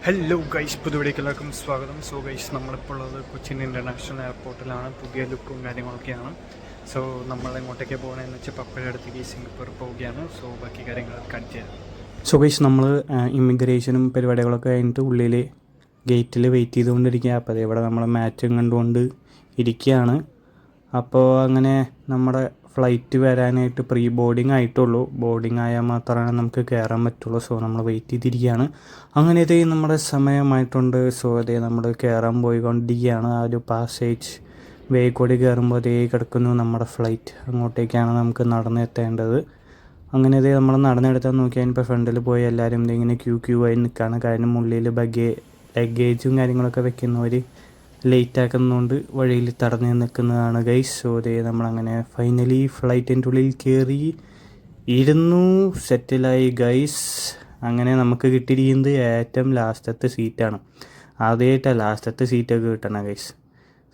Hello guys, പുതുവീഡിയോക്ക് എല്ലാവർക്കും സ്വാഗതം. So guys, നമ്മളിപ്പോൾ ഉള്ളത് കൊച്ചിൻ ഇൻ്റർനാഷണൽ എയർപോർട്ടിലാണ്. പുതിയ ലുക്കും കാര്യങ്ങളൊക്കെയാണ്. സോ നമ്മൾ എങ്ങോട്ടേക്ക് പോകണമെന്ന് വെച്ചാൽ പപ്പയുടെ അടുത്തേക്ക് സിംഗപ്പൂർ പോവുകയാണ്. സോ ബാക്കി കാര്യങ്ങൾ കാണിച്ചു തരാം. സോ ഗൈസ്, നമ്മൾ ഇമിഗ്രേഷനും പരിപാടികളൊക്കെ കഴിഞ്ഞിട്ട് ഉള്ളിൽ ഗേറ്റിൽ വെയിറ്റ് ചെയ്തുകൊണ്ടിരിക്കുക. അപ്പോൾ അതേപോലെ നമ്മൾ മാച്ചും കണ്ടുകൊണ്ട് ഇരിക്കുകയാണ്. അപ്പോൾ അങ്ങനെ നമ്മുടെ ഫ്ലൈറ്റ് വരാനായിട്ട് പ്രീ ബോർഡിംഗ് ആയിട്ടുള്ളൂ. ബോർഡിംഗ് ആയാൽ മാത്രമേ നമുക്ക് കയറാൻ പറ്റുള്ളൂ. സോ നമ്മൾ വെയിറ്റ് ചെയ്തിരിക്കുകയാണ്. അങ്ങനെ ഇതേ നമ്മുടെ സമയമായിട്ടുണ്ട്. സോ അതേ നമ്മൾ കയറാൻ പോയിക്കൊണ്ടിരിക്കുകയാണ്. ആ ഒരു പാസേജ് വേ കൂടി കയറുമ്പോൾ അതേ കിടക്കുന്നു നമ്മുടെ ഫ്ലൈറ്റ്. അങ്ങോട്ടേക്കാണ് നമുക്ക് നടന്നെത്തേണ്ടത്. അങ്ങനെ ഇതേ നമ്മൾ നടന്നെടുത്താൽ നോക്കിയാൽ ഇപ്പോൾ ഫ്രണ്ടിൽ പോയി എല്ലാവരും ഇങ്ങനെ ക്യൂ ആയി നിൽക്കുകയാണ്. കാരണം ഉള്ളിൽ ലഗേജും കാര്യങ്ങളൊക്കെ വെക്കുന്നവർ ലേറ്റ് ആക്കുന്നതുകൊണ്ട് വഴിയിൽ തടഞ്ഞു നിൽക്കുന്നതാണ് ഗൈസ്. സോ അതേ നമ്മളങ്ങനെ ഫൈനലി ഫ്ലൈറ്റിൻ്റെ ഉള്ളിൽ കയറി ഇരുന്നു, സെറ്റിലായി ഗൈസ്. അങ്ങനെ നമുക്ക് കിട്ടിയിരിക്കുന്നത് ഏറ്റവും ലാസ്റ്റത്തെ സീറ്റാണ്. ആദ്യമായിട്ടാണ് ലാസ്റ്റത്തെ സീറ്റൊക്കെ കിട്ടണം ഗൈസ്.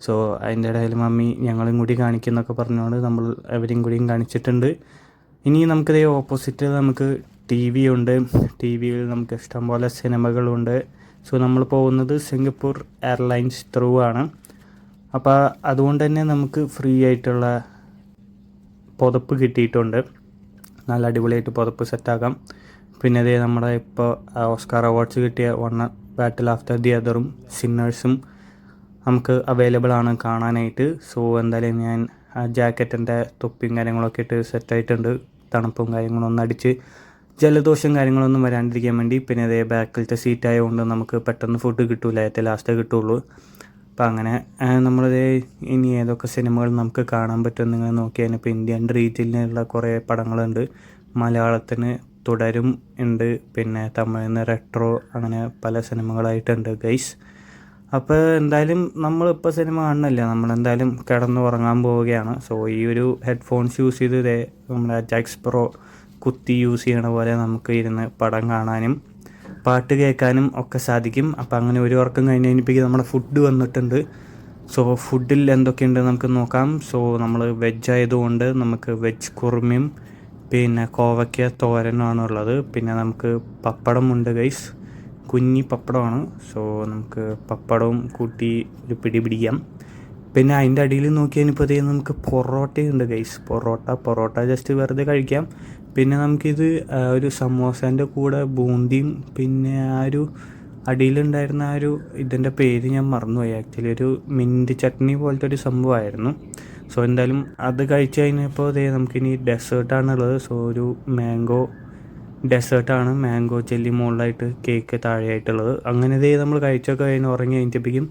സോ അതിൻ്റെ ഇടയിൽ മമ്മി ഞങ്ങളും കൂടി കാണിക്കുന്നൊക്കെ പറഞ്ഞുകൊണ്ട് നമ്മൾ അവരെയും കൂടിയും കാണിച്ചിട്ടുണ്ട്. ഇനി നമുക്കിതേ ഓപ്പോസിറ്റ് നമുക്ക് ടി വി ഉണ്ട്. ടി വിയിൽ നമുക്ക് ഇഷ്ടംപോലെ സിനിമകളുണ്ട്. സോ നമ്മൾ പോകുന്നത് സിംഗപ്പൂർ എയർലൈൻസ് ത്രൂ ആണ്. അപ്പോൾ അതുകൊണ്ട് തന്നെ നമുക്ക് ഫ്രീ ആയിട്ടുള്ള പുതപ്പ് കിട്ടിയിട്ടുണ്ട്. നല്ല അടിപൊളിയായിട്ട് പുതപ്പ് സെറ്റാക്കാം. പിന്നെ അതേ നമ്മുടെ ഇപ്പോൾ ഓസ്കാർ അവാർഡ്സ് കിട്ടിയ വൺ ബാറ്റിൽ ആഫ്റ്റർ ദി അതറും സിന്നേഴ്സും നമുക്ക് അവൈലബിൾ ആണ് കാണാനായിട്ട്. സോ എന്തായാലും ഞാൻ ആ ജാക്കറ്റിൻ്റെ തൊപ്പിയും കാര്യങ്ങളൊക്കെ ഇട്ട് സെറ്റായിട്ടുണ്ട്. തണുപ്പും കാര്യങ്ങളൊന്നും അടിച്ച് ജലദോഷം കാര്യങ്ങളൊന്നും വരാണ്ടിരിക്കാൻ വേണ്ടി. പിന്നെ അതേ ബാക്കിലത്തെ സീറ്റ് ആയതുകൊണ്ട് നമുക്ക് പെട്ടെന്ന് ഫുഡ് കിട്ടില്ല, ഏറ്റവും ലാസ്റ്റേ കിട്ടുള്ളൂ. അപ്പം അങ്ങനെ നമ്മളിതേ ഇനി ഏതൊക്കെ സിനിമകൾ നമുക്ക് കാണാൻ പറ്റും നിങ്ങൾ നോക്കിയാൽ ഇപ്പോൾ ഇന്ത്യൻ റീജിയനിലുള്ള കുറേ പടങ്ങളുണ്ട്. മലയാളത്തിന് തുടരും ഉണ്ട്, പിന്നെ തമിഴിന് റെട്രോ, അങ്ങനെ പല സിനിമകളായിട്ടുണ്ട് ഗൈസ്. അപ്പോൾ എന്തായാലും നമ്മളിപ്പോൾ സിനിമ കാണുന്നില്ല, നമ്മളെന്തായാലും കിടന്നുറങ്ങാൻ പോവുകയാണ്. സോ ഈ ഒരു ഹെഡ്ഫോൺസ് യൂസ് ചെയ്ത് നമ്മുടെ ജാക്സ് പ്രോ കുത്തി യൂസ് ചെയ്യണ പോലെ നമുക്ക് ഇരുന്ന് പടം കാണാനും പാട്ട് കേൾക്കാനും ഒക്കെ സാധിക്കും. അപ്പോൾ അങ്ങനെ ഒരു ഉറക്കം കഴിഞ്ഞപ്പോൾ നമ്മുടെ ഫുഡ് വന്നിട്ടുണ്ട്. സോ ഫുഡിൽ എന്തൊക്കെയുണ്ട് നമുക്ക് നോക്കാം. സോ നമ്മൾ വെജ് ആയതുകൊണ്ട് നമുക്ക് വെജ് കുറുമയും പിന്നെ കോവയ്ക്ക തോരനുമാണ് ഉള്ളത്. പിന്നെ നമുക്ക് പപ്പടമുണ്ട് ഗൈസ്, കുഞ്ഞി പപ്പടമാണ്. സോ നമുക്ക് പപ്പടവും കൂട്ടി ഒരു പിടി പിടിക്കാം. പിന്നെ അതിൻ്റെ അടിയിൽ നോക്കിയാൽ ഇപ്പോൾ നമുക്ക് പൊറോട്ടയുണ്ട് ഗൈസ്. പൊറോട്ട ജസ്റ്റ് വെറുതെ കഴിക്കാം. പിന്നെ നമുക്കിത് ഒരു സമോസേൻ്റെ കൂടെ ബൂന്തിയും പിന്നെ ആ ഒരു അടിയിലുണ്ടായിരുന്ന ആ ഒരു ഇതിൻ്റെ പേര് ഞാൻ മറന്നുപോയി. ആക്ച്വലി ഒരു മിൻറ്റ് ചട്നി പോലത്തെ ഒരു സംഭവമായിരുന്നു. സോ എന്തായാലും അത് കഴിച്ച് കഴിഞ്ഞപ്പോൾ നമുക്കിനി ഡെസേർട്ടാണുള്ളത്. സോ ഒരു മാംഗോ ഡെസേർട്ടാണ്, മാംഗോ ചെല്ലി മുകളിലായിട്ട് കേക്ക് താഴെയായിട്ടുള്ളത്. അങ്ങനെ നമ്മൾ കഴിച്ചൊക്കെ കഴിഞ്ഞ് ഉറങ്ങി കഴിഞ്ഞപ്പോഴേക്കും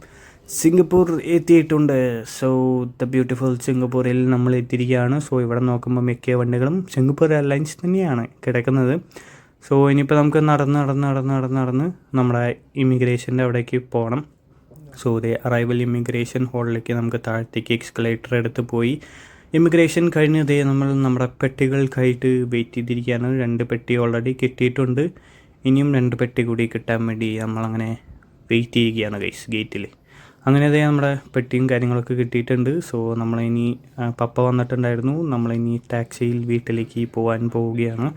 സിംഗപ്പൂർ എത്തിയിട്ടുണ്ട്. സോ ദ ബ്യൂട്ടിഫുൾ സിംഗപ്പൂരിൽ നമ്മൾ എത്തിയിരിക്കുകയാണ്. സോ ഇവിടെ നോക്കുമ്പോൾ മിക്ക വണ്ടികളും സിംഗപ്പൂർ എയർലൈൻസ് തന്നെയാണ് കിടക്കുന്നത്. സോ ഇനിയിപ്പോൾ നമുക്ക് നടന്ന് നമ്മുടെ ഇമിഗ്രേഷൻ്റെ അവിടേക്ക് പോകണം. സോ അറൈവൽ ഇമിഗ്രേഷൻ ഹാളിലേക്ക് നമുക്ക് താഴത്തേക്ക് എക്സ്കലേറ്റർ എടുത്ത് പോയി ഇമിഗ്രേഷൻ കഴിഞ്ഞ് നമ്മൾ നമ്മുടെ പെട്ടികൾക്കായിട്ട് വെയിറ്റ് ചെയ്തിരിക്കുകയാണ്. 2 പെട്ടി ഓൾറെഡി കിട്ടിയിട്ടുണ്ട്. ഇനിയും 2 പെട്ടി കൂടി കിട്ടാൻ വേണ്ടി നമ്മളങ്ങനെ വെയിറ്റ് ചെയ്യുകയാണ് ഗൈസ് ഗേറ്റിൽ. അങ്ങനെ നമ്മുടെ പെട്ടിയും കാര്യങ്ങളൊക്കെ കിട്ടിയിട്ടുണ്ട്. സോ നമ്മളിനി പപ്പ വന്നിട്ടുണ്ടായിരുന്നു. നമ്മളിനി ടാക്സിയിൽ വീട്ടിലേക്ക് പോകാൻ പോവുകയാണ്.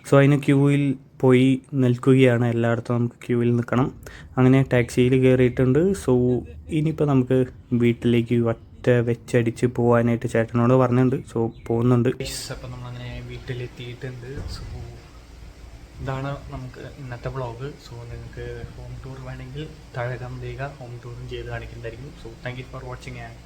സോ അതിന് ക്യൂവിൽ പോയി നിൽക്കുകയാണ്. എല്ലായിടത്തും നമുക്ക് ക്യൂവിൽ നിൽക്കണം. അങ്ങനെ ടാക്സിയിൽ കയറിയിട്ടുണ്ട്. സോ ഇനിയിപ്പോൾ നമുക്ക് വീട്ടിലേക്ക് വെച്ചടിച്ച് പോകാനായിട്ട് ചേട്ടനോട് പറഞ്ഞിട്ടുണ്ട്. സോ പോകുന്നുണ്ട്. അപ്പോൾ നമ്മളങ്ങനെ വീട്ടിലെത്തിയിട്ടുണ്ട്. സോ ഇതാണ് നമുക്ക് ഇന്നത്തെ വ്ളോഗ്. സോ നിങ്ങൾക്ക് ഹോം ടൂർ വേണമെങ്കിൽ താഴെ കമന്റ് ചെയ്യുക, ഹോം ടൂറും ചെയ്ത് കാണിക്കുന്നതായിരിക്കും. So thank you for watching and